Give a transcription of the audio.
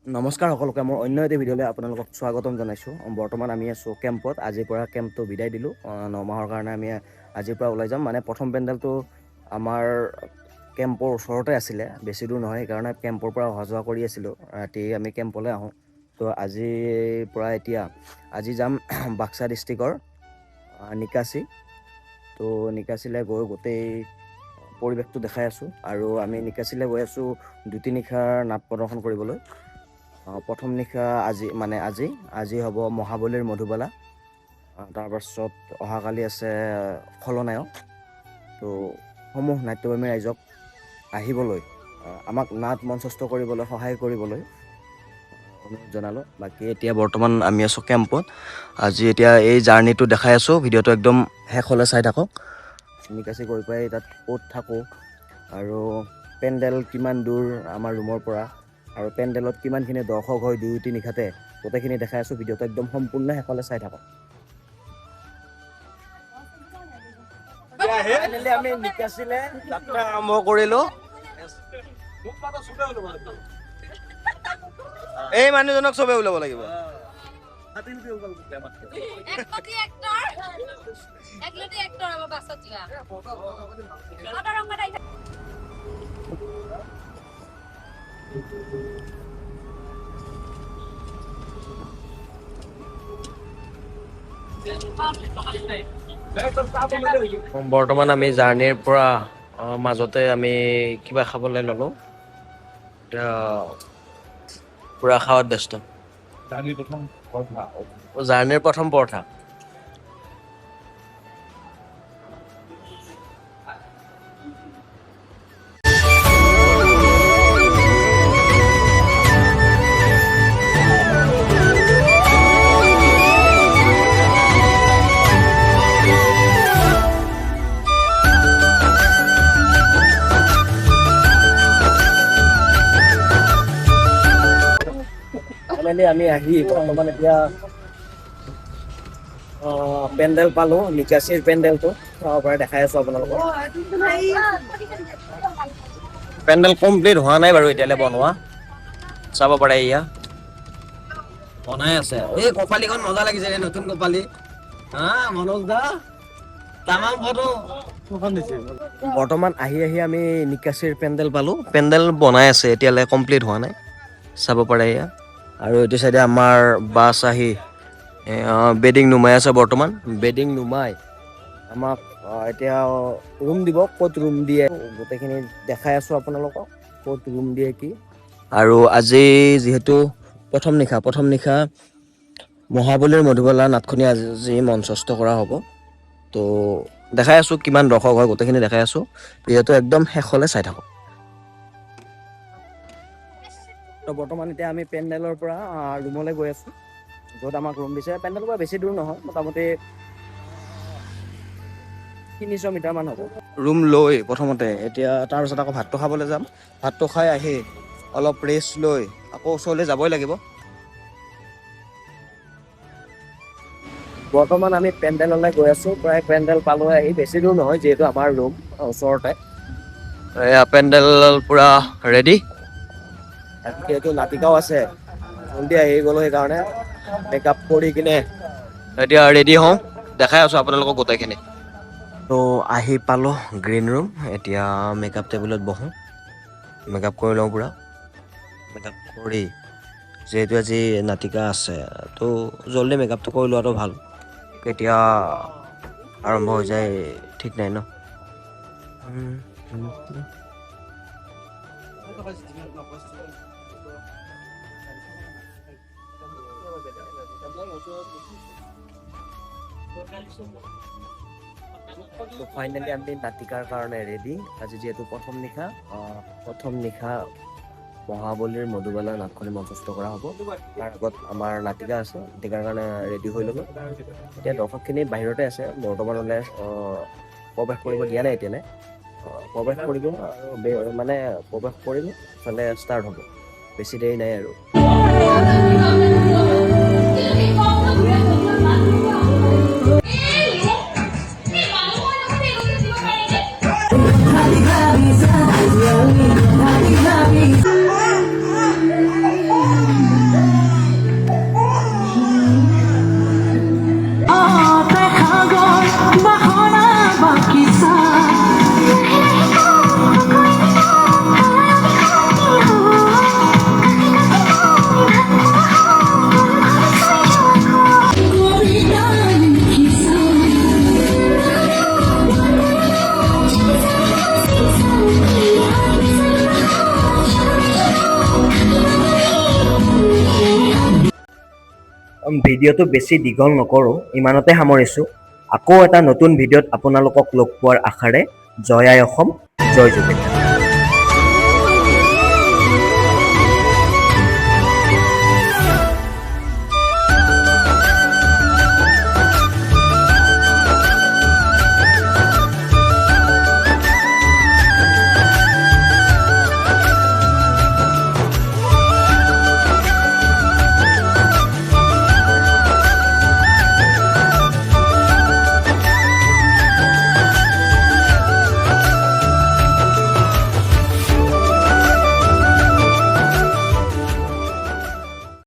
নমস্কাৰ সকলোকে মোৰ অন্য এটা ভিডিঅ'লৈ আপোনালোকক স্বাগতম জনাইছোঁ। বৰ্তমান আমি আছোঁ কেম্পত। আজিৰ পৰা কেম্পটো বিদায় দিলোঁ। 9 মাহৰ কাৰণে আমি আজিৰ পৰা ওলাই যাম। মানে প্ৰথম পেণ্ডেলটো আমাৰ কেম্পৰ ওচৰতে আছিলে, বেছি দূৰ নহয়, সেইকাৰণে কেম্পৰ পৰা অহা যোৱা কৰি আছিলোঁ। ৰাতি আমি কেম্পলৈ আহোঁ। তো আজিৰ পৰা আজি যাম বাক্সা ডিষ্ট্ৰিক্টৰ নিকাচি। তো নিকাচিলৈ গৈ গোটেই পৰিৱেশটো দেখাই আছোঁ। আৰু আমি নিকাচিলৈ গৈ আছোঁ 2টি নিশাৰ নাট প্ৰদৰ্শন কৰিবলৈ। প্ৰথম নিশা আজি হ'ব মহাবলীৰ মধুবালা। তাৰপাছত অহাকালি আছে খলনায়ক। তো সমূহ নাট্যপ্ৰেমী ৰাইজক আহিবলৈ, আমাক নাট মঞ্চস্থ কৰিবলৈ সহায় কৰিবলৈ অনুৰোধ জনালোঁ। বাকী এতিয়া বৰ্তমান আমি আছোঁ কেম্পত। এতিয়া এই জাৰ্ণিটো দেখাই আছোঁ। ভিডিঅ'টো একদম শেষলৈ চাই থাকক। নিকাচি গৈ পাই তাত ক'ত থাকোঁ আৰু পেণ্ডেল কিমান দূৰ আমাৰ ৰুমৰ পৰা, আৰু পেণ্ডেলত কিমানখিনি দৰ্শক হয় 2টি নিশাতে, গোটেইখিনি দেখাই আছোঁ। ভিডিঅ'টো একদম সম্পূৰ্ণ শেষলৈ চাই থাকক। ফাইনেলি আমি নিকাচিলে যাত্ৰা আৰম্ভ কৰিলোঁ। এই মানুহজনক চবে ওলাব লাগিব। বৰ্তমান আমি জাৰ্ণিৰ পৰা মাজতে আমি কিবা খাবলৈ ল'লোঁ। এতিয়া পুৰা খাৱাত ব্যস্ত। জাৰ্ণিৰ প্ৰথম পৰঠা। আমি বৰ্তমান এতিয়া পেণ্ডেল পালোঁ। নিকাচিৰ পেণ্ডেলটো পৰা দেখাই আছোঁ আপোনালোকক। পেণ্ডেল কমপ্লিট হোৱা নাই বাৰু এতিয়ালৈ বনোৱা, চাব পাৰে। এয়া বনাই আছে। এই কপালীখন মজা লাগিছে, নতুন কপালী। মনোজ দা তামাম ফটো বৰ্তমান আহি আমি নিকাচিৰ পেণ্ডেল পালোঁ। পেণ্ডেল বনাই আছে, এতিয়ালৈ কমপ্লিট হোৱা নাই, চাব পাৰে এয়া। আৰু এইটো চাইডে আমাৰ বাছ আহি বেডিং নুমাই আছে। বৰ্তমান বেডিং নুমাই আমাক এতিয়া ৰুম দিব। ক'ত ৰুম দিয়ে গোটেইখিনি দেখাই আছোঁ আপোনালোকক, ক'ত ৰুম দিয়ে কি। আৰু আজি যিহেতু প্ৰথম নিশা মহাবলীৰ মধুবালা নাটখনি আজি মঞ্চস্থ কৰা হ'ব। তো দেখাই আছোঁ কিমান দৰ্শক হয়, গোটেইখিনি দেখাই আছোঁ। যিহেতু একদম শেষলৈ চাই থাকক। তো বৰ্তমান এতিয়া আমি পেণ্ডেলৰ পৰা ৰুমলৈ গৈ আছোঁ, য'ত আমাক ৰুম দিছে। পেণ্ডেলৰ পৰা বেছি দূৰ নহয়, মোটামুটি 300 মিটাৰমান হ'ব। ৰুম লৈ প্ৰথমতে এতিয়া তাৰপিছত আকৌ ভাতটো খাবলৈ যাম। ভাতটো খাই আহি অলপ ৰেষ্ট লৈ আকৌ ওচৰলৈ যাবই লাগিব। বৰ্তমান আমি পেণ্ডেললৈ গৈ আছোঁ। প্ৰায় পেণ্ডেল পালোঁ আহি, বেছি দূৰ নহয়, যিহেতু আমাৰ ৰুম ওচৰতে। এয়া পেণ্ডেল পুৰা ৰেডি। যিহেতু নাটিকাও আছে, জলদি আহি গ'লোঁ, সেইকাৰণে মেকআপ কৰি কিনে এতিয়া ৰেডি হওঁ। দেখাই আছোঁ আপোনালোকক গোটেইখিনি। তো আহি পালোঁ গ্ৰীণ ৰুম। এতিয়া মেকআপ টেবুলত বহোঁ, মেকআপ কৰি লওঁ পুৰা। মেকআপ কৰি যিহেতু আজি নাটিকা আছে, তো জল্দি মেকআপটো কৰি লোৱাটো ভাল। কেতিয়া আৰম্ভ হৈ যায় ঠিক নাই ন। ফাইনেলি আমি নাটিকাৰ কাৰণে ৰেডি। আজি যিহেতু প্ৰথম নিশা মহাবলীৰ মধুবালা নাটখনি মঞ্চস্থ কৰা হ'ব। তাৰ আগত আমাৰ নাটিকা আছে, নাটিকাৰ কাৰণে ৰেডি হৈ ল'লোঁ। এতিয়া দৰ্শকখিনি বাহিৰতে আছে, বৰ্তমানলৈ প্ৰৱেশ কৰিব দিয়া নাই এতিয়ালৈ। প্ৰৱেশ কৰিব আৰু প্ৰৱেশ কৰিম, ইফালে ষ্টাৰ্ট হ'ব। বেছি দেৰি নাই আৰু। ভিডিঅ'টো বেছি দীঘল নকৰোঁ, ইমানতে সামৰিছোঁ। আকৌ এটা নতুন ভিডিঅ'ত আপোনালোকক লগ পোৱাৰ আশাৰে জয় আই অসম, জয় জুবিন।